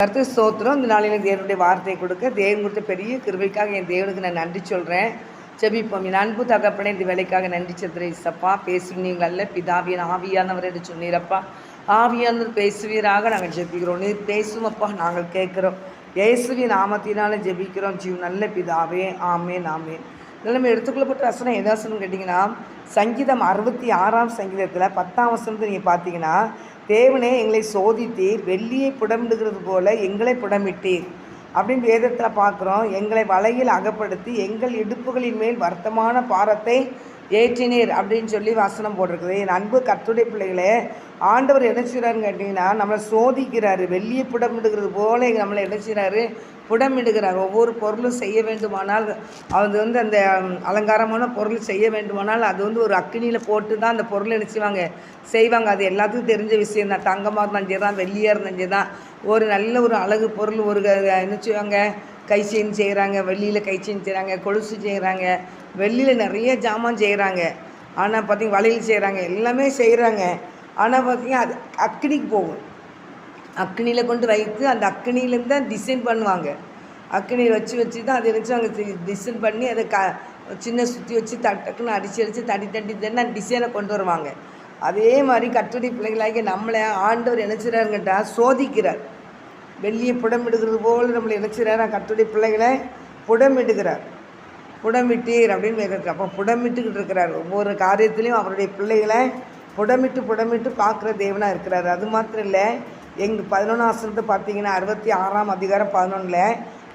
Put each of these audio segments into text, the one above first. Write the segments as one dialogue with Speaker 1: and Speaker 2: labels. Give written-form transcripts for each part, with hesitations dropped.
Speaker 1: கருத்து ஸ்தோத்திரம். இந்த நாளில் தேவனுடைய வார்த்தையை கொடுக்க தேவன் கொடுத்த பெரிய கிருபைக்காக என் தேவனுக்கு நான் நன்றி சொல்கிறேன். ஜெபிப்போம். என் அன்பு தகப்பனே, இந்த வேலைக்காக நன்றி செலுத்துகிறேன். இசப்பா, பேசுவீங்க அல்ல பிதாவின் ஆவியானவர் என்று சொன்னீரப்பா. ஆவியானவர் பேசுவீராக நாங்கள் ஜெபிக்கிறோம். நீர் பேசும் அப்பா, நாங்கள் கேட்குறோம். இயேசுவின் நாமத்தினால ஜெபிக்கிறோம். நல்ல பிதாவே, ஆமேன் ஆமேன். நிலைமை எடுத்துக்கொள்ளப்பட்ட வசனம் எதாசனம் கேட்டிங்கன்னா, சங்கீதம் 66ஆம் சங்கீதத்தில் 10ஆம் வசனத்தை நீங்கள் பார்த்தீங்கன்னா, தேவனே எங்களை சோதித்தீர், வெள்ளியை புடமிடுகிறது போல எங்களை புடமிட்டீர் அப்படின்னு வேதத்தில் பார்க்குறோம். எங்களை வலையில் அகப்படுத்தி எங்கள் இடுப்புகளின் மேல் வருத்தமான பாரத்தை ஏற்றினீர் அப்படின்னு சொல்லி வசனம் போட்டிருக்குது. என் அன்பு கர்த்தருடைய பிள்ளைகளே, ஆண்டவர் என்ன செய்கிறாருன்னு கேட்டிங்கன்னா, நம்மளை சோதிக்கிறாரு. வெள்ளியை புடமிடுகிறது போல நம்மளை என்ன செய்கிறாரு, புடமிடுகிறார். ஒவ்வொரு பொருளும் செய்ய வேண்டுமானால், அது அந்த அலங்காரமான பொருள் செய்ய வேண்டுமானால் அது ஒரு அக்கினியில் போட்டு தான் அந்த பொருளை செய்வாங்க. அது எல்லாத்துக்கும் தெரிஞ்ச விஷயம் தான். தங்கமாக இருந்தாலும் சரி தான், வெள்ளியாக இருந்தாலும் சரி தான். ஒரு நல்ல ஒரு அழகு பொருள் என்ன செய்வாங்க, கை செயின் செய்கிறாங்க, வெள்ளியில் கை செயின் செய்கிறாங்க, கொலுசு செய்கிறாங்க, வெள்ளியில் நிறைய ஜாமான் செய்கிறாங்க. ஆனால் பார்த்திங்க வளையல் செய்கிறாங்க, எல்லாமே செய்கிறாங்க. ஆனால் பார்த்திங்க அது அக்கினிக்கு போகும். அக்கினியில் கொண்டு வைத்து அந்த அக்கினியிலேருந்து தான் டிசைன் பண்ணுவாங்க. அக்கினியில் வச்சு தான் அதை வச்சு அவங்க டிசைன் பண்ணி அதை சின்ன சுற்றி வச்சு டக்குன்னு அடித்து தட்டி தான் டிசைனை கொண்டு வருவாங்க. அதே மாதிரி கர்த்தருடைய பிள்ளைகளாகி நம்மளை ஆண்டவர் நினச்சிறாருங்கிட்டா சோதிக்கிறார். வெள்ளியை புடமிடுகிறது போல் நம்மளை நினச்சிறாரு. கர்த்தருடைய பிள்ளைகளை புடமிடுகிறார். புடமிட்டீர் அப்படின்னு கேட்குறாரு. அப்போ புடமிட்டுக்கிட்டு இருக்கிறார். ஒவ்வொரு காரியத்திலையும் அவருடைய பிள்ளைகளை புடமிட்டு பார்க்குற தேவனாக இருக்கிறார். அது மாத்திரம் இல்லை, எங்கள் 11ஆம் வசனத்தை பார்த்தீங்கன்னா 66ஆம் அதிகாரம் 11,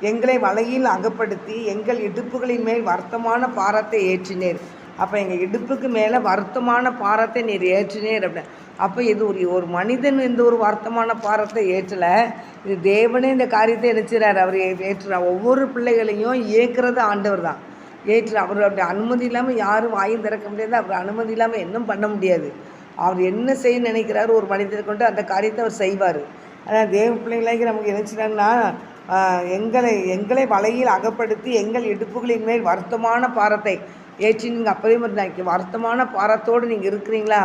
Speaker 1: எங்களை வலையில் அகப்படுத்தி எங்கள் இடுப்புகளின் மேல் வருத்தமான பாரத்தை ஏற்றினேர். அப்போ எங்கள் இடுப்புக்கு மேலே வருத்தமான பாரத்தை நீர் ஏற்றினேர் அப்படின்னு. அப்போ இது ஒரு மனிதன் இந்த ஒரு வருத்தமான பாரத்தை ஏற்றலை, இது தேவனே இந்த காரியத்தை நினைச்சிறார். அவர் ஏற்றுறார். ஒவ்வொரு பிள்ளைகளையும் இயக்குறது ஆண்டவர் தான் ஏற்று. அவருடைய அனுமதி இல்லாமல் யாரும் வாயும் திறக்க முடியாது. அவர் அனுமதி இல்லாமல் இன்னும் பண்ண முடியாது. அவர் என்ன செய்ய நினைக்கிறாரு ஒரு மனிதரை கொண்டு அந்த காரியத்தை அவர் செய்வார். ஆனால் தேவ பிள்ளைகளாகி நமக்கு நினைச்சிட்டாங்கன்னா, எங்களை வலையில் அகப்படுத்தி எங்கள் இடுப்புகளின் மேல் வருத்தமான பாரத்தை ஏற்றி நீங்கள் அப்போதே மாதிரி வருத்தமான பாரத்தோடு நீங்கள் இருக்கிறீங்களா,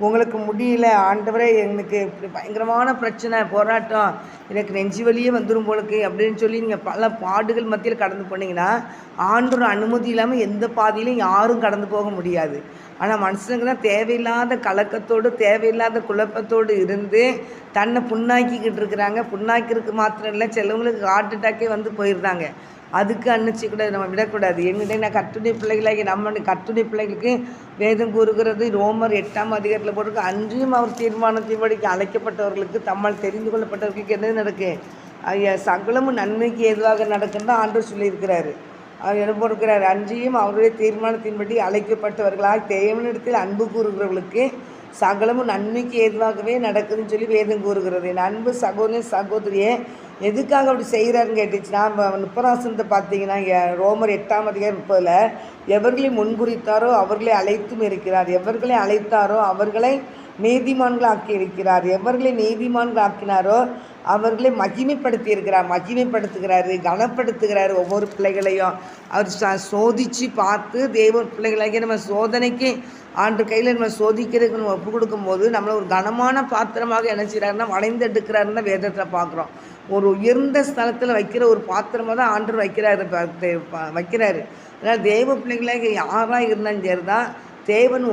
Speaker 1: உங்களுக்கு முடியல ஆண்டவரே, எனக்கு இப்படி பயங்கரமான பிரச்சனை போராட்டம், எனக்கு நெஞ்சு வலியே வந்துடும் போலுக்கு அப்படின்னு சொல்லி நீங்கள் பல பாடுகள் மத்தியில் கடந்து போனீங்கன்னா, ஆண்டவர் அனுமதி இல்லாமல் எந்த பாதையிலையும் யாரும் கடந்து போக முடியாது. ஆனால் மனுஷனுக்கு தான் தேவையில்லாத கலக்கத்தோடு தேவையில்லாத குழப்பத்தோடு இருந்து தன்னை புண்ணாக்கிக்கிட்டு இருக்கிறாங்க. புண்ணாக்கிருக்கு மாத்திரம் இல்லை, சிலவங்களுக்கு ஹார்ட் அட்டாக்கே போயிருந்தாங்க. அதுக்கு அனுப்பிச்சிக்கூடாது, நம்ம விடக்கூடாது. எங்கிட்ட நான் கர்த்தருடைய பிள்ளைகளாகி நம்ம கர்த்தருடைய பிள்ளைகளுக்கு வேதம் கூறுகிறது. ரோமர் 8ஆம் அதிகாரத்தில் போட்டிருக்கு, அன்றியும் அவர் தீர்மானத்தின்படிக்கு அழைக்கப்பட்டவர்களுக்கு தம்மால் தெரிந்து கொள்ளப்பட்டவர்களுக்கு என்ன நடக்கு, சகலமும் நன்மைக்கு ஏதுவாக நடக்குன்னு தான் ஆண்டவர் சொல்லியிருக்கிறாரு. அவர் என்ன போட்டிருக்கிறார், அன்றியும் அவருடைய தீர்மானத்தின்படி அழைக்கப்பட்டவர்களாக தேவனிடத்தில் அன்பு கூறுகிறவர்களுக்கு சகலமும் நன்மைக்கு ஏதுவாகவே நடக்குதுன்னு சொல்லி வேதம் கூறுகிறது. என் அன்பு சகோதரியே, எதுக்காக அப்படி செய்கிறாருன்னு கேட்டுச்சுன்னா, 30 பார்த்தீங்கன்னா ரோமர் 8ஆம் அதிகாரம் 30, எவர்களை முன்குறித்தாரோ அவர்களை அழைத்தும் இருக்கிறார், எவர்களை அழைத்தாரோ அவர்களை நீதிமான்களாக்கி இருக்கிறார், எவர்களை நீதிமான்கள் ஆக்கினாரோ அவர்களை மகிமைப்படுத்துகிறாரு, கனப்படுத்துகிறாரு. ஒவ்வொரு பிள்ளைகளையும் அவர் சோதித்து பார்த்து தேவ பிள்ளைகளாகி நம்ம சோதனைக்கு ஆண்டு கையில் நம்ம சோதிக்கிறதுக்கு நம்ம ஒப்பு கொடுக்கும்போது நம்மளை ஒரு கனமான பாத்திரமாக என்ன செய்கிறாருன்னா வளைந்து எடுக்கிறாருன்னு தான் வேதத்தில் பார்க்குறோம். ஒரு உயர்ந்த ஸ்தலத்தில் வைக்கிற ஒரு பாத்திரமாக தான் ஆண்டவர் வைக்கிறாரு. அதனால் தேவ பிள்ளைகளாக யாராக இருந்தாலும் சரி தான், தேவன்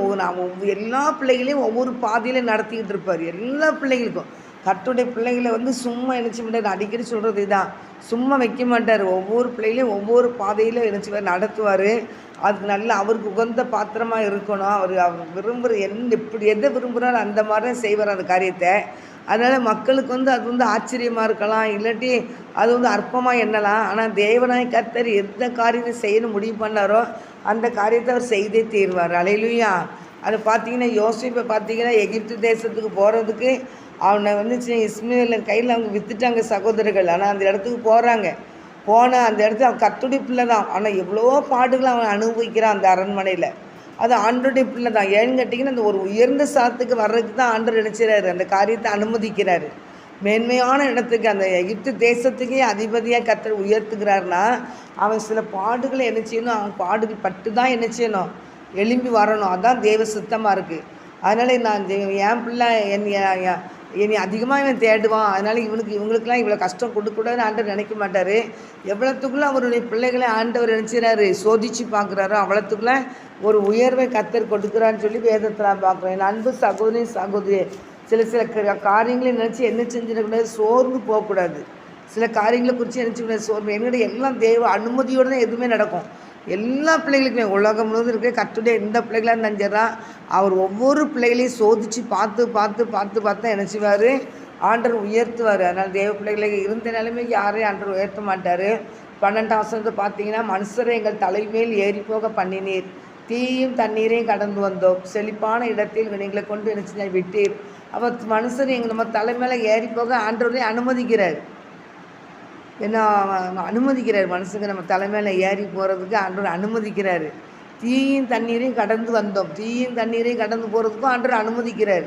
Speaker 1: எல்லா பிள்ளைகளையும் ஒவ்வொரு பாதையிலையும் நடத்திக்கிட்டு இருப்பார். எல்லா பிள்ளைகளுக்கும் கர்த்தருடைய பிள்ளைகளை சும்மா நினச்சி மாட்டார். அடிக்கடி சொல்கிறது இதுதான், சும்மா வைக்க மாட்டார். ஒவ்வொரு பிள்ளைகளையும் ஒவ்வொரு பாதையில் நினச்சிவார், நடத்துவார். அதுக்கு நல்ல அவருக்கு உகந்த பாத்திரமாக இருக்கணும். அவர் விரும்புகிற எதை விரும்புகிறாரோ அந்த மாதிரி தான் செய்வார் அந்த காரியத்தை. அதனால் மக்களுக்கு அது ஆச்சரியமாக இருக்கலாம், இல்லாட்டி அது அற்பமாக எண்ணலாம். ஆனால் தேவனாய் கர்த்தர் எந்த காரியத்தை செய்யணும் முடிவு பண்ணாரோ அந்த காரியத்தை அவர் செய்தே தீர்வார். அல்லேலூயா. அது பார்த்தீங்கன்னா யோசேப்பை பார்த்தீங்கன்னா எகிப்து தேசத்துக்கு போகிறதுக்கு அவனை இஸ்மவேல் கையில் அவங்க விற்றுட்டாங்க சகோதரர்கள். ஆனால் அந்த இடத்துக்கு போனால் அந்த இடத்துல அவன் கர்த்தருடைய பிள்ளை தான். ஆனால் எவ்வளோ பாடுகளை அவன் அனுபவிக்கிறான் அந்த அரண்மனையில். அது ஆண்டருடைய பிள்ளை தான். ஏன்னு கேட்டிங்கன்னா, அந்த ஒரு உயர்ந்த ஸ்தலத்துக்கு வர்றதுக்கு தான் ஆண்டவர் நினைச்சிறாரு, அந்த காரியத்தை அனுமதிக்கிறாரு. மேன்மையான இடத்துக்கு அந்த எகிப்து தேசத்துக்கே அதிபதியாக கர்த்தர் உயர்த்துக்கிறாருன்னா, அவன் சில பாடுகளை என்ன செய்யணும், அவன் பாடுகள் பட்டு தான் என்ன செய்யணும், எழும்பி வரணும். அதுதான் தேவ சுத்தமாக இருக்குது. அதனால் நான் என் பிள்ளை இனி அதிகமாக இவன் தேடுவான், அதனால் இவங்களுக்கெல்லாம் இவ்வளோ கஷ்டம் கொடுக்கூடாதுன்னு ஆண்டவர் நினைக்க மாட்டார். எவ்வளோத்துக்குள்ளே அவருடைய பிள்ளைகளை ஆண்டவர் நினச்சிறாரு சோதித்து பார்க்குறாரோ அவ்வளோத்துக்குள்ளே ஒரு உயர்வை கர்த்தர் கொடுக்குறான்னு சொல்லி வேதத்தில் பார்க்குறோம். என் அன்பு சகோதரி சில காரியங்களை நினச்சி என்ன செஞ்சிடக்கூடாது, சோர்ந்து போகக்கூடாது. சில காரியங்களை குறித்து நினச்சிக்கூடாது சோர்வு. என்னுடைய எல்லாம் தேவ அனுமதியோடு தான் எதுவுமே நடக்கும். எல்லா பிள்ளைகளுக்குமே உலகம் முழுவதும் இருக்கிற கர்த்தருடைய எந்த பிள்ளைகளாக இருந்தாலும் அவர் ஒவ்வொரு பிள்ளைகளையும் சோதித்து பார்த்து தான் என்ன செய்வார், ஆண்டவர் உயர்த்துவார். அதனால் தேவ பிள்ளைகளை இருந்த நிலைமைக்கு யாரையும் ஆண்டவர் உயர்த்த மாட்டார். 12ஆம் வசனத்தை பார்த்தீங்கன்னா, மனுஷரை எங்கள் தலைமையில் ஏறி போக பண்ணினீர், தீயும் தண்ணீரையும் கடந்து வந்தோம், செழிப்பான இடத்தில் எங்களை கொண்டு என்ன செஞ்ச விட்டீர். அப்போ மனுஷர் நம்ம தலைமையில் ஏறி போக ஆண்டவரே அனுமதிக்கிறார். ஏன்னா அனுமதிக்கிறார், மனுஷங்க நம்ம தலைமையில் ஏறி போகிறதுக்கு ஆண்டவர் அனுமதிக்கிறார். தீயும் தண்ணீரையும் கடந்து வந்தோம், தீயும் தண்ணீரையும் கடந்து போகிறதுக்கும் ஆண்டவர் அனுமதிக்கிறார்.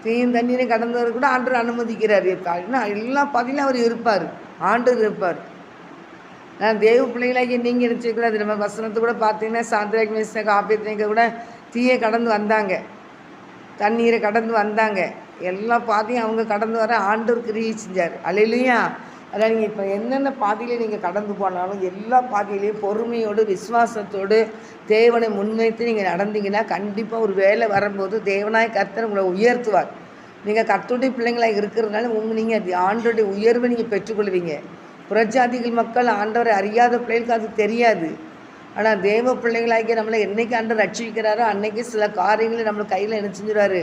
Speaker 1: தீயும் தண்ணீரையும் கடந்து வர கூட ஆண்டவர் அனுமதிக்கிறார். ஏன்னா எல்லா பதிலும் அவர் இருப்பார், ஆண்டவர் இருப்பார். நான் தேவ பிள்ளைகளாகி நீங்கள் நினச்சிக்கூடாது. நம்ம வசனத்தை கூட பார்த்தீங்கன்னா, சாந்திராக் மேசக் ஆபேத்நேகோ கூட தீயை கடந்து வந்தாங்க, தண்ணீரை கடந்து வந்தாங்க. எல்லா பாதையும் அவங்க கடந்து வர ஆண்டவர் கிரியை செஞ்சார். அல்லேலூயா. அதான் நீங்கள் இப்போ என்னென்ன பாதையிலே நீங்கள் கடந்து போனாலும் எல்லா பாதையிலையும் பொறுமையோடு விசுவாசத்தோடு தேவனை முன்வைத்து நீங்கள் நடந்தீங்கன்னா கண்டிப்பாக ஒரு வேலை வரும்போது தேவனாய் கர்த்தர் உங்களை உயர்த்துவார். நீங்கள் கர்த்தருடைய பிள்ளைங்களாக இருக்கிறதுனால நீங்கள் ஆண்டோடைய உயர்வை நீங்கள் பெற்றுக்கொள்வீங்க. புறஜாதிகள் மக்கள் ஆண்டவரை அறியாத பிள்ளைகளுக்கு அது தெரியாது. ஆனால் தேவ பிள்ளைகளாகிய நம்மளை என்றைக்கு ஆண்டவர் ரட்சிக்கிறாரோ அன்றைக்கி சில காரியங்களை நம்மளை கையில் என்ன செஞ்சிடுவார்,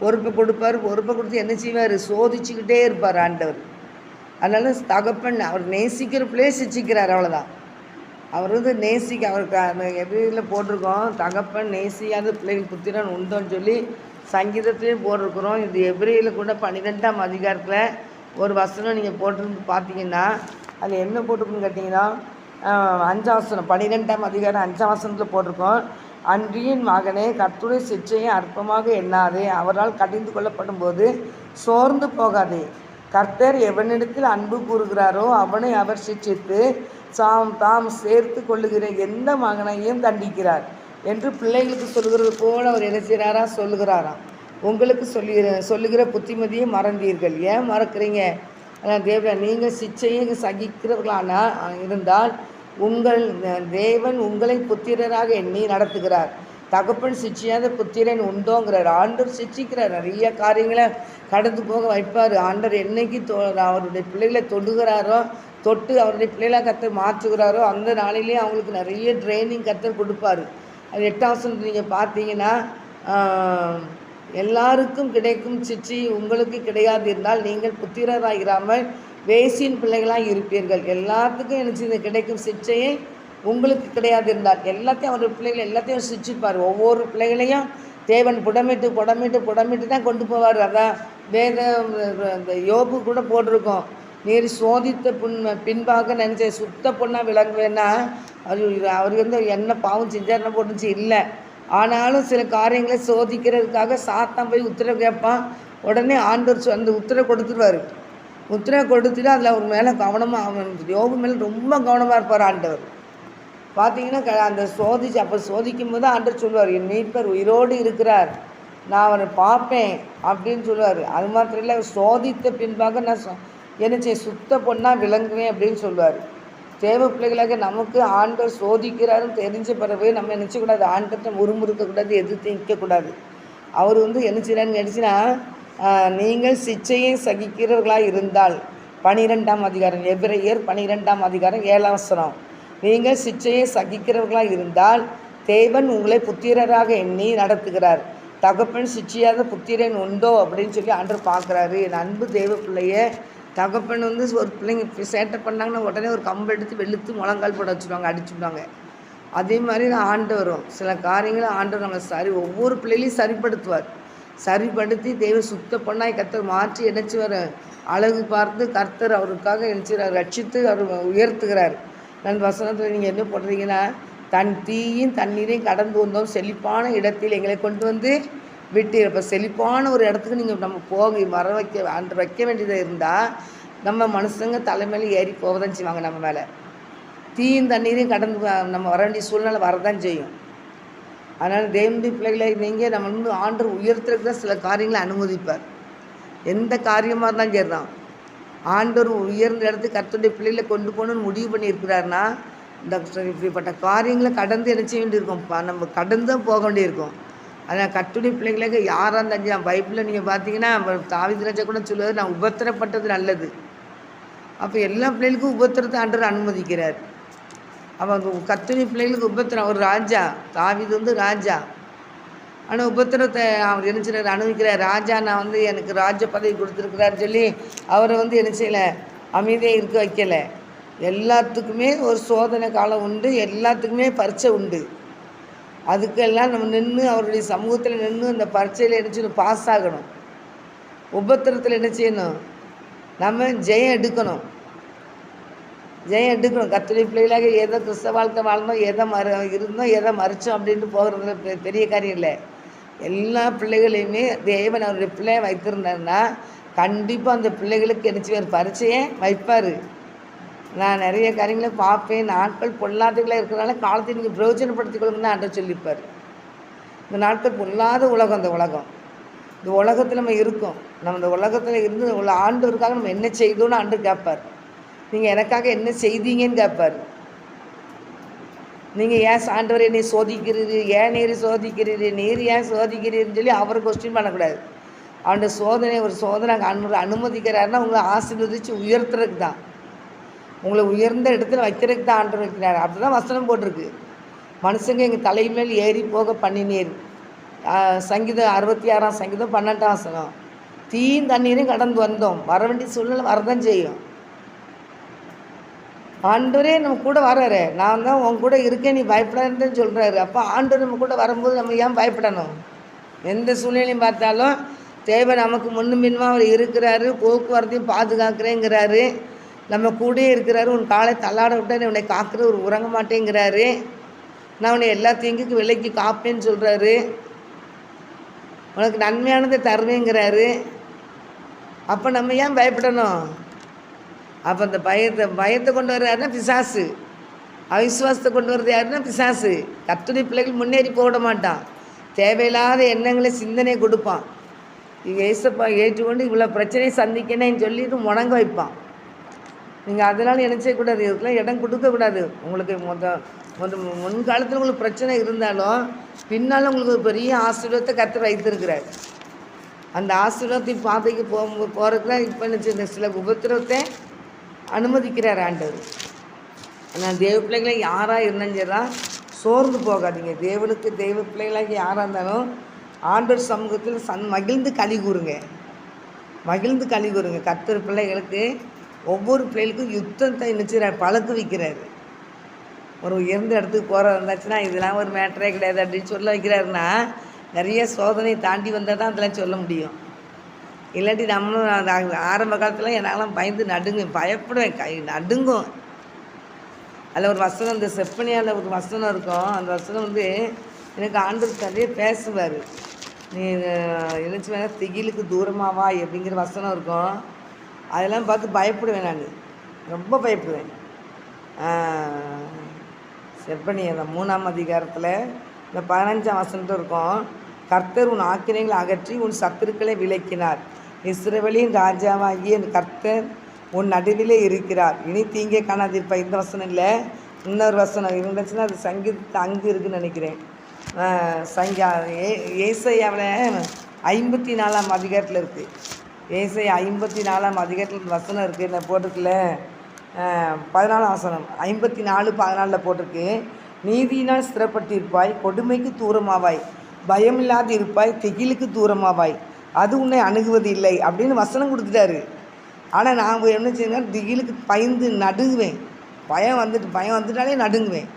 Speaker 1: பொறுப்பை கொடுப்பார். பொறுப்பை கொடுத்து என்ன செய்வார், சோதிச்சுக்கிட்டே இருப்பார் ஆண்டவர். அதனால தகப்பன் அவர் நேசிக்கிற பிள்ளையை சிச்சிக்கிறார், அவ்வளோதான். அவர் அவருக்கு அந்த எதிரில் போட்டிருக்கோம், தகப்பன் நேசியாத பிள்ளைகள் புத்திரன் உண்டோன்னு சொல்லி சங்கீதத்துலேயும் போட்டிருக்கிறோம். இது எபிரேயரில் கூட 12ஆம் அதிகாரத்தில் ஒரு வசனம் நீங்கள் போட்டிருந்து பார்த்தீங்கன்னா அது என்ன போட்டிருக்குன்னு கேட்டிங்கன்னா 5ஆம் வசனம், 12ஆம் அதிகாரம் 5ஆம் வசனத்தில் போட்டிருக்கோம். அன்றியின் மகனே, கர்த்தருடைய சிற்றையை அற்பமாக எண்ணாதே, அவரால் கடிந்து கொள்ளப்படும் போது சோர்ந்து போகாதே. கர்த்தர் எவனிடத்தில் அன்பு கூறுகிறாரோ அவனை அவர் சிட்சித்து தாம் சேர்த்து கொள்ளுகிற எந்த மகனையும் தண்டிக்கிறார் என்று பிள்ளைகளுக்கு சொல்லுகிறது போல அவர் என்ன செய்கிறாரா, சொல்லுகிறாராம். உங்களுக்கு சொல்லுகிற புத்திமதியை மறந்தீர்கள். ஏன் மறக்கிறீங்க? தேவன் நீங்கள் சிச்சையை சகிக்கிறவர்களான இருந்தால் உங்கள் தேவன் உங்களை புத்திரராக எண்ணி நடத்துகிறார். தகப்பன் சிச்சியாத புத்திரன் உண்டோங்கிறார். ஆண்டவர் சிச்சிக்கிறார், நிறைய காரியங்களை கடந்து போக வைப்பார். ஆண்டவர் என்னைக்கு அவருடைய பிள்ளைகளை தொட்டு அவருடைய பிள்ளைகளை கர்த்தர் மாற்றுகிறாரோ அந்த நாளிலேயே அவங்களுக்கு நிறைய ட்ரைனிங் கர்த்தர் கொடுப்பார். அது 8ஆம் வசனம் நீங்கள் பார்த்தீங்கன்னா, எல்லாருக்கும் கிடைக்கும் சிச்சி உங்களுக்கு கிடையாது இருந்தால் நீங்கள் புத்திரராயிராமல் வேசியின் பிள்ளைகளாக இருப்பீர்கள். எல்லாத்துக்கும் என்ன செய்ய கிடைக்கும் சிச்சையை உங்களுக்கு கிடையாது இருந்தால் எல்லாத்தையும் அவருடைய பிள்ளைகளை எல்லாத்தையும் சிச்சிப்பார். ஒவ்வொரு பிள்ளைகளையும் தேவன் புடமிட்டு தான் கொண்டு போவார். அதான் இந்த யோபு கூட போட்டிருக்கோம், நீர் சோதித்த பின்பாக நினச்ச சுத்த பொண்ணாக விளங்குவேன்னா அவர் என்ன பாவம் செஞ்சார் என்ன போட்டுச்சு இல்லை. ஆனாலும் சில காரியங்களை சோதிக்கிறதுக்காக சாத்தான் போய் உத்தரவு கேட்பான். உடனே ஆண்டவர் அந்த உத்தரவு கொடுத்துருவார். உத்தரவு கொடுத்துட்டு அதில் அவர் மேலே கவனமாக, அவன் யோபு மேலே ரொம்ப கவனமாக இருப்பார் ஆண்டவர். பார்த்தீங்கன்னா அந்த அப்போ சோதிக்கும் போது ஆண்டவர் சொல்லுவார், என் மீட்பர் உயிரோடு இருக்கிறார், நான் அவரை பார்ப்பேன் அப்படின்னு சொல்லுவார். அது மாத்திரம் இல்லை, சோதித்த பின்பாக நான் என்ன சுத்த பொண்ணாக விளங்குவேன் அப்படின்னு சொல்லுவார். தேவ பிள்ளைகளாக நமக்கு ஆண்டவர் சோதிக்கிறாருன்னு தெரிஞ்ச பிறகு நம்ம நினச்சக்கூடாது, ஆண்டத்தை முறுமுறுக்கக்கூடாது, எதிர்த்து நிற்கக்கூடாது. அவர் என்ன செய்கிறான்னு நினச்சின்னா, நீங்கள் சிச்சையை சகிக்கிறவர்களாக இருந்தால் 12ஆம் அதிகாரம் எபிரேயர் 12ஆம் அதிகாரம் 7ஆம் வசனம், நீங்கள் சிச்சையை சகிக்கிறவர்களாக இருந்தால் தேவன் உங்களை புத்திரராக எண்ணி நடத்துகிறார். தகப்பன் சிச்சையாத புத்திரன் உண்டோ அப்படின்னு சொல்லி ஆண்டவர் பார்க்குறாரு. என் அன்பு தேவ பிள்ளைய தகப்பன் ஒரு பிள்ளைங்க சேட்டை பண்ணாங்கன்னா உடனே ஒரு கம்பு எடுத்து வெளுத்து முழங்கால் போட வச்சுருவாங்க, அடிச்சுடுவாங்க. அதே மாதிரி நான் ஆண்டவரும் சில காரியங்களை ஆண்டவர் நம்ம ஒவ்வொரு பிள்ளைகளையும் சரிப்படுத்தி தெய்வ சுத்த பொண்ணாய் கர்த்தர் மாற்றி இணைச்சுவார். அழகு பார்த்து கர்த்தர் அவருக்காக நினச்சிறார், ரட்சித்து அவர் உயர்த்துகிறார். நான் வசனத்தில் நீங்கள் என்ன போடுறீங்கன்னா, தீயும் தண்ணீரையும் கடந்து வந்தோம், செழிப்பான இடத்தில் எங்களை கொண்டு வந்து விட்டு. இப்போ செழிப்பான ஒரு இடத்துக்கு நீங்கள் நம்ம வைக்க வேண்டியதாக இருந்தால் நம்ம மனுஷங்க தலைமையில் ஏறி போக தான் செய்வாங்க. நம்ம மேலே தீயும் தண்ணீரையும் கடந்து நம்ம வர வேண்டிய சூழ்நிலை வரதான் செய்யும். அதனால் தேவனுடைய பிள்ளைகளை நீங்கள் நம்ம வந்து ஆண்டவர் உயர்த்துறதுக்கு தான் சில காரியங்களை அனுமதிப்பார். எந்த காரியமாக இருந்தாலும் சரி தான். ஆண்டவர் உயர்ந்த இடத்துக்கு கர்த்தருடைய பிள்ளைகளை கொண்டு போகணுன்னு முடிவு பண்ணியிருக்கிறாருன்னா இந்த இப்படிப்பட்ட காரியங்களை கடந்து என்ன செய்ய வேண்டியிருக்கும், நம்ம கடந்து தான் போக வேண்டியிருக்கும். அதனால் கர்த்தருடைய பிள்ளைகளுக்கு யாராக இருந்தாலும் பைபிளில் நீங்கள் பார்த்தீங்கன்னா தாவீது ராஜா கூட சொல்லுவார், நான் உபத்திரப்பட்டது நல்லது. அப்போ எல்லா பிள்ளைகளுக்கும் உபத்திரத்தை ஆண்டவர் அனுமதிக்கிறார். அவங்க கர்த்தருடைய பிள்ளைகளுக்கு உபத்திரம். ஒரு ராஜா, தாவீது வந்து ராஜா, ஆனால் உபத்திரத்தை அவர் என்ன செய்கிறார், அனுபவிக்கிறார். ராஜா நான் வந்து எனக்கு ராஜ பதவி கொடுத்துருக்குறாருன்னு சொல்லி அவரை வந்து என்ன செய்யலை, அமைதியாக இருக்க வைக்கலை. எல்லாத்துக்குமே ஒரு சோதனை காலம் உண்டு, எல்லாத்துக்குமே பரீட்சை உண்டு. அதுக்கெல்லாம் நம்ம நின்று அவருடைய சமூகத்தில் நின்று அந்த பரீட்சையில் என்ன செய்யணும், பாஸ் ஆகணும். உபத்திரத்தில் என்ன செய்யணும், நம்ம ஜெயம் எடுக்கணும். கர்த்தருடைய பிள்ளைகளாக எதை கிறிஸ்தவ வாழ்க்கை வாழ்ந்தோம், எதை இருந்தோம், எதை மறைச்சோம் அப்படின்ட்டு போகிறது பெரிய காரியம் இல்லை. எல்லா பிள்ளைகளையுமே தேவன் அவருடைய பிள்ளையை வைத்திருந்தாருன்னா கண்டிப்பாக அந்த பிள்ளைகளுக்கு என்ன செய்வார், பரீட்சையை வைப்பார். நான் நிறைய காரியங்களை பார்ப்பேன். நாட்கள் பொல்லாதவர்களாக இருக்கிறனால காலத்தை நீங்கள் பிரயோஜனப்படுத்திக் கொள்ளுங்கன்னு ஆண்டவர் சொல்லியிருப்பார். இந்த நாட்கள் பொல்லாத உலகம், இந்த உலகத்தில் நம்ம இருக்கோம். நம்ம இந்த உலகத்தில் இருந்து உள்ள ஆண்டவருக்காக நம்ம என்ன செய்தோன்னு ஆண்டவர் கேட்பார். நீங்கள் எனக்காக என்ன செய்தீங்கன்னு கேட்பார். நீங்கள் ஏன் ஆண்டவர் என்னை சோதிக்கிறீரு, ஏன் நீர் சோதிக்கிறீரு, நீர் ஏன் சோதிக்கிறீர்னு சொல்லி அவரை கொஸ்டின் பண்ணக்கூடாது. அவனுடைய சோதனை ஒரு சோதனை அனுமதிக்கிறாருன்னா உங்களை ஆசீர்வதித்து உயர்த்துறதுக்கு தான், உங்களை உயர்ந்த இடத்துல வைக்கிறதுக்கு தான் ஆண்டவர் வைக்கிறார். அப்படி தான் வசனம் போட்டிருக்கு. மனுஷங்க எங்கள் தலைமேல் ஏறி போக பண்ணினீர். சங்கீதம் 66 சங்கீதம் 12 வசனம். தீயும் தண்ணீரையும் கடந்து வந்தோம், வர வேண்டிய சூழ்நிலை வரதான் செய்யும். ஆண்டவரே நம்ம கூட வர்றாரு, நான் தான் உன் கூட இருக்கேன், நீ பயப்படாதுன்னு சொல்கிறாரு. அப்போ ஆண்டவர் நம்ம கூட வரும்போது நம்ம ஏன் பயப்படணும்? எந்த சூழ்நிலையும் பார்த்தாலும் தேவை நமக்கு முன்னும் பின்னுமா அவர் இருக்கிறாரு, போக்குவரத்தையும் பாதுகாக்கிறேங்கிறாரு, நம்ம கூடயே இருக்கிறாரு. உன் காலை தள்ளாட விட்டால் உன்னை காக்கிற ஒரு உறங்க மாட்டேங்கிறாரு, நான் உன்னை எல்லா தீங்குக்கும் விலைக்கு காப்பேன்னு சொல்கிறாரு, உனக்கு நன்மையானதை தருவேங்கிறாரு. அப்போ நம்ம ஏன் பயப்படணும்? அப்போ அந்த பயத்தை கொண்டு வர்றாருன்னா பிசாசு, அவிசுவாசத்தை கொண்டு வர்றது யாருன்னா பிசாசு. கர்த்தருடைய பிள்ளைகள் முன்னேறி போட மாட்டான், தேவையில்லாத எண்ணங்களை சிந்தனை கொடுப்பான். ஏசப்பா ஏற்றுக்கொண்டு இவ்வளோ பிரச்சனையை சந்திக்கணும்னு சொல்லிட்டு முடங்க வைப்பான். நீங்கள் அதனால் என்ன செய்யக்கூடாது, இதுக்கெல்லாம் இடம் கொடுக்கக்கூடாது. உங்களுக்கு முன்காலத்தில் உங்களுக்கு பிரச்சனை இருந்தாலும் பின்னால் உங்களுக்கு பெரிய ஆசீர்வாதத்தை கர்த்தர் வைத்திருக்கிறார். அந்த ஆசீர்வாதத்தின் பாதைக்கு போகிறதுக்கு தான் இப்போ என்ன சில உபத்திரவத்தை அனுமதிக்கிறார் ஆண்டவர். ஆனால் தேவ பிள்ளைகளை யாராக இருந்தாலும் சோர்ந்து போகாதீங்க. தேவனுக்கு தெய்வ பிள்ளைகளாக யாராக இருந்தாலும் ஆண்டவர் சமூகத்தில் மகிழ்ந்து களி கூறுங்க. கர்த்தர் பிள்ளைகளுக்கு ஒவ்வொரு பிள்ளைகளுக்கும் யுத்தத்தை நினைச்சுறார், பழக்க வைக்கிறாரு. ஒரு உயர்ந்த இடத்துக்கு போகிற இருந்தாச்சுன்னா இதெல்லாம் ஒரு மேட்டரே கிடையாது அப்படின்னு சொல்ல வைக்கிறாருன்னா நிறைய சோதனை தாண்டி வந்தால் தான் அதெல்லாம் சொல்ல முடியும். இல்லாட்டி நம்மளும் ஆரம்ப காலத்தில் என்னாலாம் பயந்து பயப்படுவேன், நடுங்கும். அதில் ஒரு வசனம், இந்த செப்பனியால் ஒரு வசனம் இருக்கும். அந்த வசனம் வந்து எனக்கு ஆண்டவர் நிறைய பேசுவார். நீ நினச்சி வேணா திகிலுக்கு தூரமாவா அப்படிங்கிற வசனம் இருக்கும். அதெல்லாம் பார்த்து பயப்படுவேன், நான் ரொம்ப பயப்படுவேன். செப்பனியா 3ஆம் அதிகாரத்தில் இந்த 15ஆம் வசனத்தில் இருக்கும். கர்த்தர் உன் ஆக்கினைகளை அகற்றி உன் சத்துருக்களை விலக்கினார், இஸ்ரவேலின் ராஜாவாகிய கர்த்தர் உன் நடுவிலே இருக்கிறார், இனி தீங்கே காணாதிருப்பா. இந்த வசனம் இல்லை, இன்னொரு வசனம் இருந்துச்சுன்னா அது சங்கீதத்தை அங்கே இருக்குதுன்னு நினைக்கிறேன். ஏசாயாவில் 54ஆம் அதிகாரத்தில் இருக்குது. ஏசாயா 54ஆம் அதிகாரத்தில் வசனம் இருக்குது, என்ன போட்டிருக்குல்ல, 14ஆம் வசனம் 54:14 போட்டிருக்கு. நீதியினால் ஸ்திரப்பட்டிருப்பாய், கொடுமைக்கு தூரமாவாய், பயமில்லாது இருப்பாய், திகிலுக்கு தூரமாவாய், அது உன்னை அணுகுவது இல்லை அப்படின்னு வசனம் கொடுத்துட்டாரு. ஆனால் நான் என்ன செய்யணும், திகிலுக்கு பயந்து நடுங்குவேன். பயம் வந்துட்டாலே நடுங்குவேன்.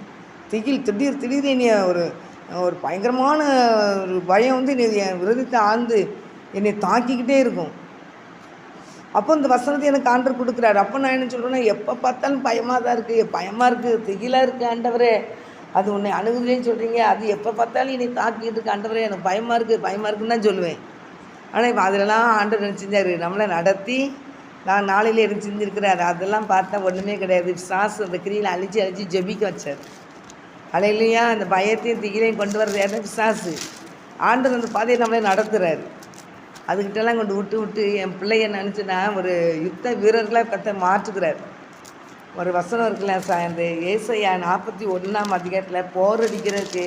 Speaker 1: திடீர் என்னைய ஒரு பயங்கரமான ஒரு பயம் வந்து என் விரதத்தை ஆழ்ந்து என்னை தாக்கிக்கிட்டே இருக்கும். அப்போ இந்த வசனத்தை எனக்கு ஆண்டவர் கொடுக்குறாரு. அப்போ நான் என்ன சொல்கிறேன்னா, எப்போ பார்த்தாலும் பயமாக தான் இருக்குது, திகிலாக இருக்குது ஆண்டவரே, அது உன்னை அணுகுதுன்னு சொல்கிறீங்க, அது எப்போ பார்த்தாலும் என்னை தாக்கிட்டு இருக்கு ஆண்டவரே, எனக்கு பயமாக இருக்குன்னு தான் சொல்லுவேன். ஆனால் இப்போ அதிலலாம் ஆண்டவர் என்ன செஞ்சார், நம்மளை நடத்தி நான் நாளையில் எனக்கு செஞ்சுருக்கிறாரு. அதெல்லாம் பார்த்தா ஒன்றுமே கிடையாது. சாஸ் அந்த கிரியில் அழிச்சு ஜெபிக்க வச்சார். அலையிலையா அந்த பயத்தையும் திகிலையும் கொண்டு வர்றது யாருன்னா பிசாசு. ஆண்டவர் அந்த பாதையை நம்மளே நடத்துகிறாரு. அதுக்கிட்டலாம் கொண்டு விட்டு விட்டு என் பிள்ளைய நினச்சின்னா ஒரு யுத்த வீரர்களாக கர்த்தர் மாற்றுகிறார். ஒரு வசனம் இருக்குல்ல, இந்த ஏசாயா 41ஆம் அதிகாரத்தில் போர் அடிக்கிறதுக்கு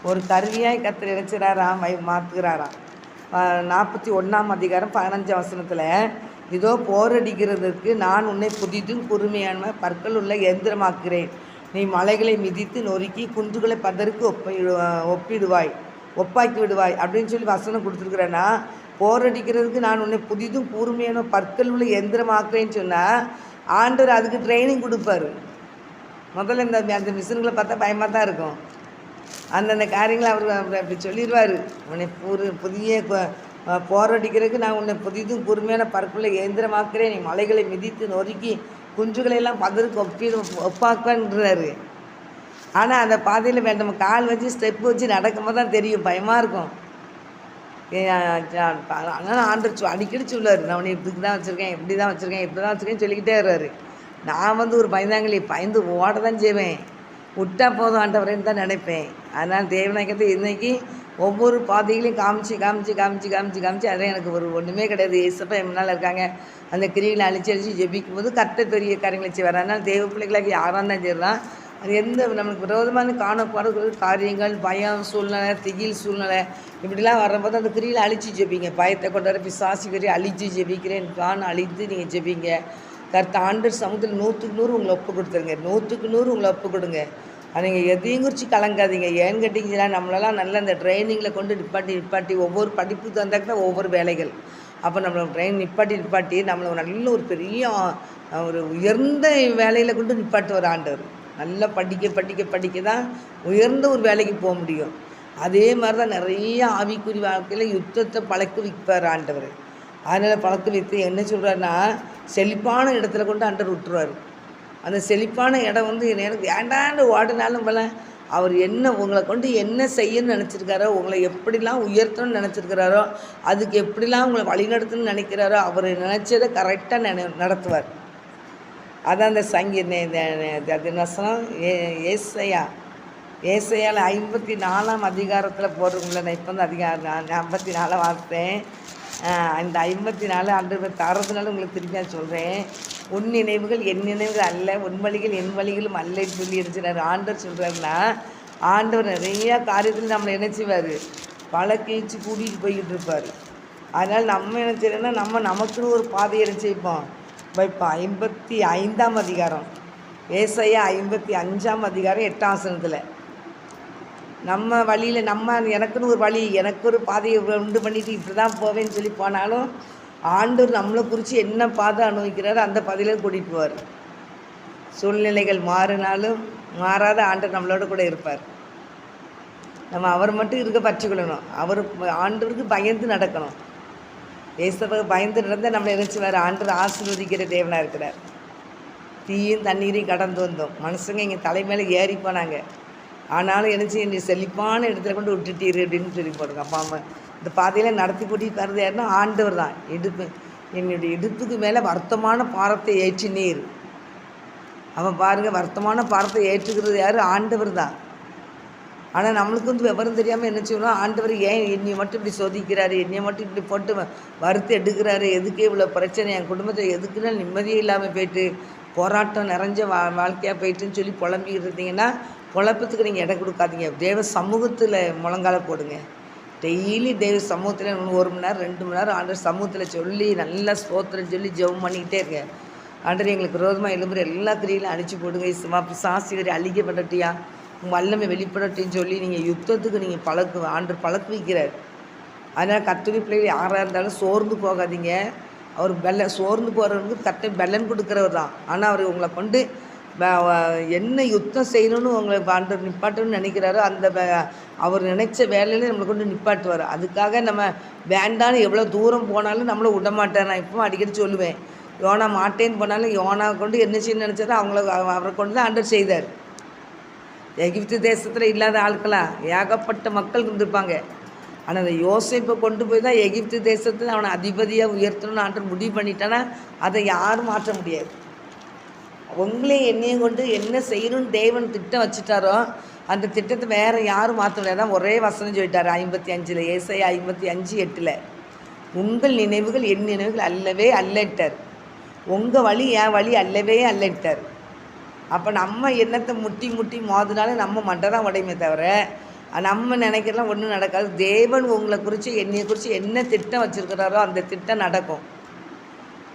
Speaker 1: ஒரு கருவியாய் கர்த்தர் இணைச்சிறாராம், மாற்றுகிறாராம். 41ஆம் அதிகாரம் 15ஆம் வசனத்தில், இதோ போர் அடிக்கிறதுக்கு நான் உன்னை புதிதும் கூர்மையான பற்கள் உள்ள எந்திரமாக்குகிறேன். நீ மலைகளை மிதித்து நொறுக்கி குன்றுகளை பதருக்கு ஒப்பாக்கி விடுவாய் அப்படின்னு சொல்லி வசனம் கொடுத்துருக்குறேன்னா, போர் அடிக்கிறதுக்கு நான் உன்னை புதிதும் கூர்மையான பற்கள் உள்ள எந்திரமாக்குறேன்னு சொன்னால் ஆண்டவர் அதுக்கு ட்ரைனிங் கொடுப்பாரு. முதல்ல அந்த மிஷின்களை பார்த்தா பயமாக தான் இருக்கும். அந்தந்த காரியங்களை அவர் அப்படி சொல்லிடுவார். உன்னை புதிய போரடிக்கிறதுக்கு நான் உன்னை புதிதும் கூர்மையான பற்களை இயந்திரமாக்குறேன். நீ மலைகளை மிதித்து நொறுக்கி குஞ்சுகளையெல்லாம் பதருக்கு ஒப்பாக்குன்றாரு. ஆனால் அந்த பாதையில் நம்ம கால் வச்சு ஸ்டெப் வச்சு நடக்கும்போது தான் தெரியும், பயமாக இருக்கும். ஆனால் ஆண்டர் அடிக்கடி சொல்லுவார், நான் உன்னை இப்படி தான் வச்சுருக்கேன், இப்படி தான் வச்சுருக்கேன், இப்படி தான் வச்சுருக்கேன்னு சொல்லிக்கிட்டே இருறாரு. நான் ஒரு பயந்தாங்களி, பயந்து ஓட தான் செய்வேன். விட்டா போதும் ஆண்டவரேன்னு தான் நினைப்பேன். அதனால் தேவநாயகத்தை இன்றைக்கி ஒவ்வொரு பாதைகளையும் காமிச்சு அதே எனக்கு ஒன்றுமே கிடையாது. ஏசப்பா முன்னால் இருக்காங்க. அந்த கிரிகளை அழிச்சு ஜெபிக்கும் போது கர்த்தர் பெரிய காரியங்களை செய்வார். அதனால் தேவ பிள்ளைகளாக யாராக தான் செய்யலாம். அது எந்த நமக்கு விரோதமான காணப்படுகிற காரியங்கள், பயம் சூழ்நிலை, திகில் சூழ்நிலை இப்படிலாம் வரும்போது அந்த கிரிகளை அழித்து ஜெபிங்க. பயத்தை கொண்டு வர பிசாசு கறி அழித்து ஜெபிக்கிறேன் கான் அழித்து நீங்கள் ஜெபிங்க. ஆண்டவர் சமூகத்தில் 100க்கு 100 உங்களை ஒப்பு கொடுத்துருங்க. 100க்கு 100 உங்களை ஒப்பு கொடுங்க. நீங்கள் எதையும் குறித்து கலங்காதீங்க. ஏன்னு கேட்டிங்கன்னா, நம்மளெல்லாம் நல்ல இந்த ட்ரைனிங்கில் கொண்டு நிப்பாட்டி ஒவ்வொரு படிப்பு தந்தாக்கிட்ட ஒவ்வொரு வேலைகள். அப்போ நம்மளை ட்ரெயின் நிப்பாட்டி நம்மளை நல்ல ஒரு பெரிய ஒரு உயர்ந்த வேலையில் கொண்டு நிப்பாட்டு வர ஆண்டவர். நல்லா படிக்க தான் உயர்ந்த ஒரு வேலைக்கு போக முடியும். அதே மாதிரி தான் நிறைய ஆவிக்குறி வாழ்க்கையில் யுத்தத்தை பழக்க வைப்பார் ஆண்டவர். அதனால் பழக்க வைத்து என்ன சொல்கிறாருன்னா, செழிப்பான இடத்துல கொண்டு ஆண்டவர் விட்டுருவார். அந்த செழிப்பான இடம் எனக்கு வேண்டாண்டு ஓடினாலும் போல அவர் உங்களை கொண்டு என்ன செய்யணும்னு நினச்சிருக்காரோ, உங்களை எப்படிலாம் உயர்த்தணும்னு நினச்சிருக்கிறாரோ, அதுக்கு எப்படிலாம் உங்களை வழிநடத்தணும்னு நினைக்கிறாரோ, அவர் நினச்சதை கரெக்டாக நடத்துவார். அதான் அந்த வசனம் ஏசாயால 54ஆம் அதிகாரத்தில் போடுறவங்கள நான் இப்போ வந்து அதிகாரம் 54 வார்த்தேன். அந்த 54 ஆண்டவர் தரதுனால உங்களுக்கு திரும்பியாக சொல்கிறேன். உன் நினைவுகள் என் நினைவுகள் அல்ல, உன் வழிகள் என் வழிகளும் அல்லன்னு சொல்லி இருந்துச்சுனார். ஆண்டவர் சொல்கிறாருன்னா, ஆண்டவர் நிறையா காரியத்தில் நம்மளை நினைச்சுவார், பழக்கீச்சு கூட்டிகிட்டு போய்கிட்டு இருப்பார். அதனால் நம்ம என்ன செய்யணும்னா, நமக்குன்னு ஒரு பாதையை நினச்சிப்போம் வைப்போம். 55ஆம் அதிகாரம் ஏசாயா 55ஆம் அதிகாரம் 8ஆம் வசனத்தில், நம்ம வழியில் எனக்குன்னு ஒரு வழி, எனக்கு ஒரு பாதையை உண்டு பண்ணிவிட்டு இப்படி தான் போவேன்னு சொல்லி போனாலும் ஆண்டவர் நம்மளை குறித்து என்ன பாதை அனுபவிக்கிறாரோ அந்த பாதையில் கூட்டிகிட்டு போவார். சூழ்நிலைகள் மாறினாலும் மாறாத ஆண்டவர் நம்மளோட கூட இருப்பார். நம்ம அவர் மட்டும் இருக்க பற்றிக்கொள்ளணும். ஆண்டவருக்கு பயந்து நடக்கணும். ஏசப்பாவுக்கு பயந்து நடந்தால் நம்மளை நினைச்சுவார். ஆண்டவர் ஆசீர்வதிக்கிற தேவனாக இருக்கிறார். தீயும் தண்ணீரையும் கடந்து வந்தோம். மனுஷங்க இங்கே தலைமையில ஏறி போனாங்க. ஆனாலும் நினச்சி என்னை செழிப்பான இடத்துல கொண்டு விட்டுட்டீர் அப்படின்னு சொல்லி போடுங்க. அப்போ அம்மா இந்த பாதையில் நடத்தி கூட்டிகிட்டு தரது யாருன்னா ஆண்டவர் தான். என்னுடைய இடுப்புக்கு மேலே வருத்தமான பாரத்தை ஏற்றினீர். அவன் பாருங்கள், வருத்தமான பாரத்தை ஏற்றுக்கிறது யார்? ஆண்டவர் தான். ஆனால் நம்மளுக்கு விவரம் தெரியாமல் என்ன செய்யணும், ஆண்டவர் ஏன் என்னை மட்டும் இப்படி சோதிக்கிறாரு, என்னை மட்டும் இப்படி போட்டு வறுத்து எடுக்கிறாரு, எதுக்கே இவ்வளோ பிரச்சனை, என் குடும்பத்தை எதுக்குன்னா நிம்மதியே இல்லாமல் போயிட்டு போராட்டம் நிறைஞ்ச வாழ்க்கையாக போயிட்டுன்னு சொல்லி புலம்பிக்கிட்டு இருந்தீங்கன்னா, குழப்பத்துக்கு நீங்கள் இடம் கொடுக்காதீங்க. தேவ சமூகத்தில் முழங்கால போடுங்க. டெய்லி தேவ சமூகத்தில் 1 மணி நேரம் 2 மணி நேரம் ஆண்டவர் சமூகத்தில் சொல்லி நல்லா ஸ்தோத்திரம் சொல்லி ஜெபம் பண்ணிக்கிட்டே இருங்க. ஆண்டவர் எங்களுக்கு விரோதமாக எழும்புற எல்லா கிரியிலும் அழிச்சு போடுங்க. சாசிகரி அழிக்கப்படட்டியா, உங்கள் வல்லமை வெளிப்படட்டின்னு சொல்லி நீங்கள் யுத்தத்துக்கு நீங்கள் ஆண்டவர் பழக்க வைக்கிறார். அதனால் கர்த்தருடைய பிள்ளைகள் யாராக இருந்தாலும் சோர்ந்து போகாதீங்க. அவர் சோர்ந்து போகிறவங்களுக்கு கர்த்தர் பலன் கொடுக்குறவர் தான். ஆனால் அவர் உங்களை கொண்டு என்ன யுத்தம் செய்யணும்னு உங்களை ஆண்டவர் நிப்பாட்டணும்னு நினைக்கிறாரோ அந்த அவர் நினைச்ச வேலையில நம்மளை கொண்டு நிப்பாட்டுவார். அதுக்காக நம்ம வேண்டான்னு எவ்வளோ தூரம் போனாலும் நம்மளை விடமாட்டார். நான் இப்போ அடிக்கடி சொல்லுவேன், யோனா மாட்டேன்னு போனாலும் யோனாவை கொண்டு என்ன செய்யணும்னு நினச்சாரோ அவரை கொண்டு தான் ஆண்டவர் செய்தார். எகிப்து தேசத்தில் இல்லாத ஆட்களா ஏகப்பட்ட மக்கள் இருந்திருப்பாங்க. ஆனால் அந்த யோசேப்பை கொண்டு போய் தான் எகிப்து தேசத்தில் அவனை அதிபதியாக உயர்த்தணும்னு ஆண்டவர் முடிவு பண்ணிட்டானா அதை யாரும் மாற்ற முடியாது. உங்களையும் என்னையும் கொண்டு என்ன செய்யணும்னு தேவன் திட்டம் வச்சுட்டாரோ அந்த திட்டத்தை வேறு யாரும் மாற்ற முடியாது. ஒரே வசனம் சொல்லிட்டார் 55 ஏசாயா 55:8. உங்கள் நினைவுகள் என் நினைவுகள் அல்லவே அல்லட்டார். உங்கள் வழி என் வழி அல்லவே அல்லட்டார். அப்போ நம்ம எண்ணத்தை முட்டி முட்டி மோதினாலும் நம்ம மண்டை தான் உடையுமே தவிர நம்ம நினைக்கிறலாம் ஒன்றும் நடக்காது. தேவன் உங்களை குறித்து என்னையை குறித்து என்ன திட்டம் வச்சுருக்கிறாரோ அந்த திட்டம் நடக்கும்.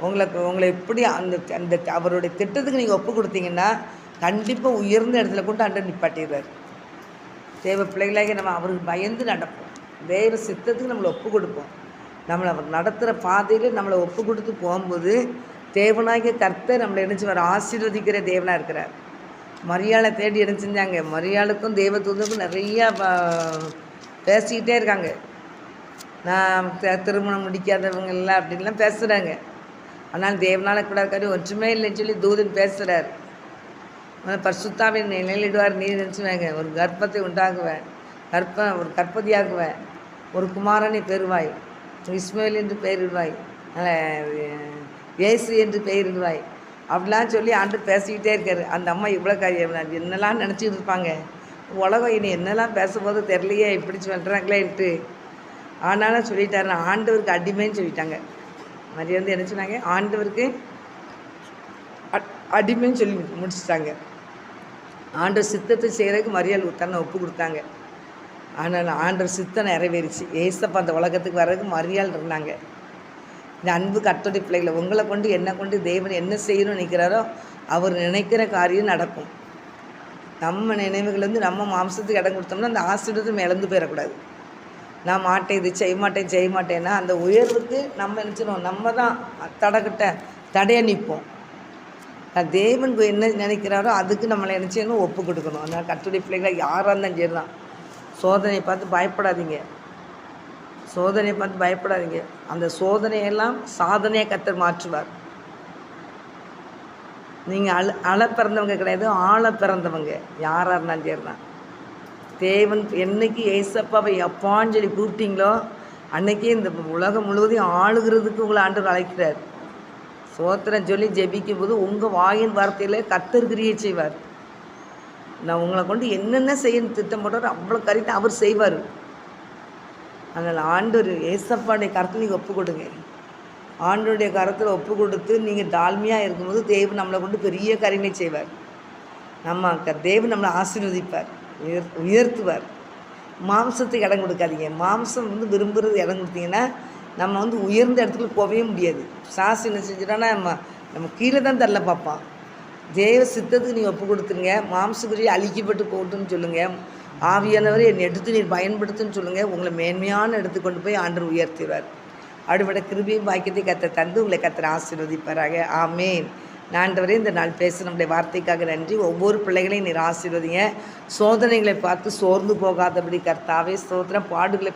Speaker 1: உங்களை எப்படி அந்த அந்த அவருடைய திட்டத்துக்கு நீங்கள் ஒப்பு கொடுத்தீங்கன்னா கண்டிப்பாக உயர்ந்த இடத்துல கொண்டு ஆண்டவர் நிப்பாட்டிடுறார். தேவ பிள்ளைகளாக நம்ம அவருக்கு பயந்து நடப்போம். தேவ சித்தத்துக்கு நம்மளை ஒப்பு கொடுப்போம். நம்மளை அவர் நடத்துகிற பாதையில் நம்மளை ஒப்பு கொடுத்து போகும்போது தேவனாகிய கர்த்தர் நம்மளை வர ஆசீர்வதிக்கிற தேவனாக இருக்கிறார். மரியாதை தேடி என்ன செஞ்சாங்க? மரியாளுக்கும் தேவதூதருக்கும் நிறையா பேசிக்கிட்டே இருக்காங்க. நான் திருமணம் முடிக்காதவங்கெல்லாம் அப்படின்லாம் பேசுகிறாங்க. ஆனால் தேவனால் கூட இருக்காரு ஒன்றுமே இல்லைன்னு சொல்லி தூதன் பேசுகிறார். பரிசுத்தாவின் நிலையிடுவார். நீர் நினச்சுவாங்க ஒரு கர்ப்பத்தை உண்டாக்குவேன், ஒரு கற்பதியாக்குவேன், ஒரு குமாரனை பெறுவாய், இஸ்மேல் என்று பெயரிடுவாய், இயேசு என்று பெயரிடுவாய் அப்படிலாம் சொல்லி ஆண்டு பேசிக்கிட்டே இருக்காரு. அந்த அம்மா இவ்வளோ காரியம் என்னெல்லாம் நினச்சிட்டு இருப்பாங்க. உலகம் இனி என்னெல்லாம் பேசும்போது தெரியலையே இப்படி பண்ணுறாங்களேன்ட்டு. ஆனாலும் சொல்லிட்டாரு நான் ஆண்டவருக்கு அடிமைன்னு சொல்லிட்டாங்க. மாதிரி வந்து என்ன சொன்னாங்க? ஆண்டவருக்கு அடிமைன்னு சொல்லி முடிச்சுட்டாங்க. ஆண்டவர் சித்தத்தை செய்கிறதுக்கு மரியாதை தன்னை ஒப்பு கொடுத்தாங்க. ஆனால் ஆண்டவர் சித்தம் நிறைவேறிச்சு. ஏசப்பா அந்த உலகத்துக்கு வர்றதுக்கு மரியாதை இருந்தாங்க. இந்த அன்பு கர்த்தருடைய பிள்ளைகளை உங்களை கொண்டு என்னை கொண்டு தேவன் என்ன செய்யணும்னு நினைக்கிறாரோ அவர் நினைக்கிற காரியம் நடக்கும். நம்ம நினைவுகள் வந்து நம்ம மாம்சத்துக்கு இடம் கொடுத்தோம்னா அந்த ஆசீர்வாதம் இழந்து போயிடக்கூடாது. நான் மாட்டேன், இது செய்ய மாட்டேன்னா அந்த உயர்வுக்கு நம்ம நினச்சிடும், நம்ம தான் தடைய நிற்போம். தேவன் என்ன நினைக்கிறாரோ அதுக்கு நம்மளை என்ன செய்யணும்? ஒப்பு கொடுக்கணும். அதனால் கர்த்தருடைய பிள்ளைகளை யாராக இருந்தாலும் சரி தான். சோதனையை பார்த்து பயப்படாதீங்க. அந்த சோதனையெல்லாம் சாதனையை கர்த்தர் மாற்றுவார். நீங்கள் அழ பிறந்தவங்க கிடையாது, ஆழ பிறந்தவங்க யாராக இருந்தாலும் சரி தான். தேவன் என்னைக்கு ஏசப்பாவை அப்பான்னு சொல்லி கூப்பிட்டீங்களோ அன்னைக்கே இந்த உலகம் முழுவதையும் ஆளுகிறதுக்கு உங்களை ஆண்டவர் அழைக்கிறார். சோத்திரம் சொல்லி ஜெபிக்கும் போது உங்கள் வாயின் வார்த்தையில் கர்த்தர் கிரியை செய்வார். நான் உங்களை கொண்டு என்னென்ன செய்யணும் திட்டம் போட்டாரோ அவ்வளோ கரெக்டாக அவர் செய்வார். அதனால் ஆண்டவர் ஏசப்பாடைய கருத்தில் நீங்கள் ஒப்பு கொடுங்க. ஆண்டோடைய கருத்தில் ஒப்பு கொடுத்து நீங்கள் தாழ்மையாக இருக்கும்போது தேவன் நம்மளை கொண்டு பெரிய கருணை செய்வார். தேவன் நம்மளை ஆசீர்வதிப்பார், உயர்த்துவார். மாம்சத்துக்கு இடம் கொடுக்காதீங்க. மாம்சம் வந்து விரும்புகிறது இடம் கொடுத்தீங்கன்னா நம்ம வந்து உயர்ந்த இடத்துக்கு போகவே முடியாது. சாசி என்ன செஞ்சிட்டோன்னா நம்ம கீழே தான் தள்ள பார்ப்பான். தேவ சித்தத்துக்கு நீங்கள் ஒப்பு கொடுத்துருங்க. மாம்சக்குரிய அழிக்கப்பட்டு போட்டுன்னு சொல்லுங்கள். ஆவியானவரை என்னை எடுத்து நீர் பயன்படுத்துன்னு சொல்லுங்கள். உங்களை மேன்மையான இடத்துக்கு கொண்டு போய் ஆண்டவர் உயர்த்துவார். அடுபட கிருபையும் பாக்கியத்தை கத்த தந்து உங்களை கத்தரை ஆசீர்வதிப்பாராக. ஆமேன். ஆண்டவரே இந்த நாள் பேச நம்முடைய வார்த்தைக்காக நன்றி. ஒவ்வொரு பிள்ளைகளையும் நீர் ஆசீர்வதிங்க. சோதனைகளை பார்த்து சோர்ந்து போகாதபடி கர்த்தாவே ஸ்தோத்திரம். பாடுகளை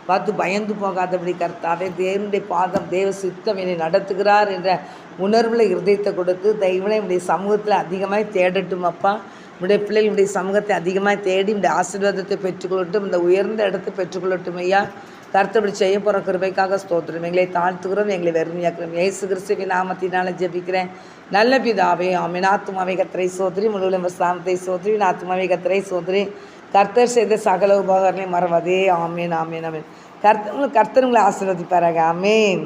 Speaker 1: பார்த்து பயந்து போகாதபடி கர்த்தாவே தேவனுடைய பாதம் தேவ சித்தம் என்னை நடத்துகிறார் என்ற உணர்வில் இருதயத்தை கொடுத்து தெய்வனை உடைய சமூகத்தில் அதிகமாக தேடட்டும் அப்பா. உடைய பிள்ளைகளுடைய சமூகத்தை அதிகமாக தேடி இந்த ஆசீர்வாதத்தை பெற்றுக்கொள்ளட்டும், இந்த உயர்ந்த இடத்தை பெற்றுக்கொள்ளட்டும் ஐயா. கர்த்தப்படி செய்ய போகிற கிருபைக்காக ஸ்தோத்திரம். எங்களை தாழ்த்துகிறோம், எங்களை வெறுமையாக்குறோம். இயேசு கிறிஸ்துவின் நாமத்தினால ஜெபிக்கிறேன் நல்ல பிதாவே. ஆமென். ஆத்துமாவை கர்த்தரை சோதரி, முழுவதும் சாமத்தை சோதரி, ஆத்துமாவை கர்த்தரை சோதரி. கர்த்தர் செய்த சகல உபகாரங்களையும் மறவாதே. ஆமேன். கர்த்தர் உங்களை ஆசீர்வதிப்பாராக. ஆமேன்.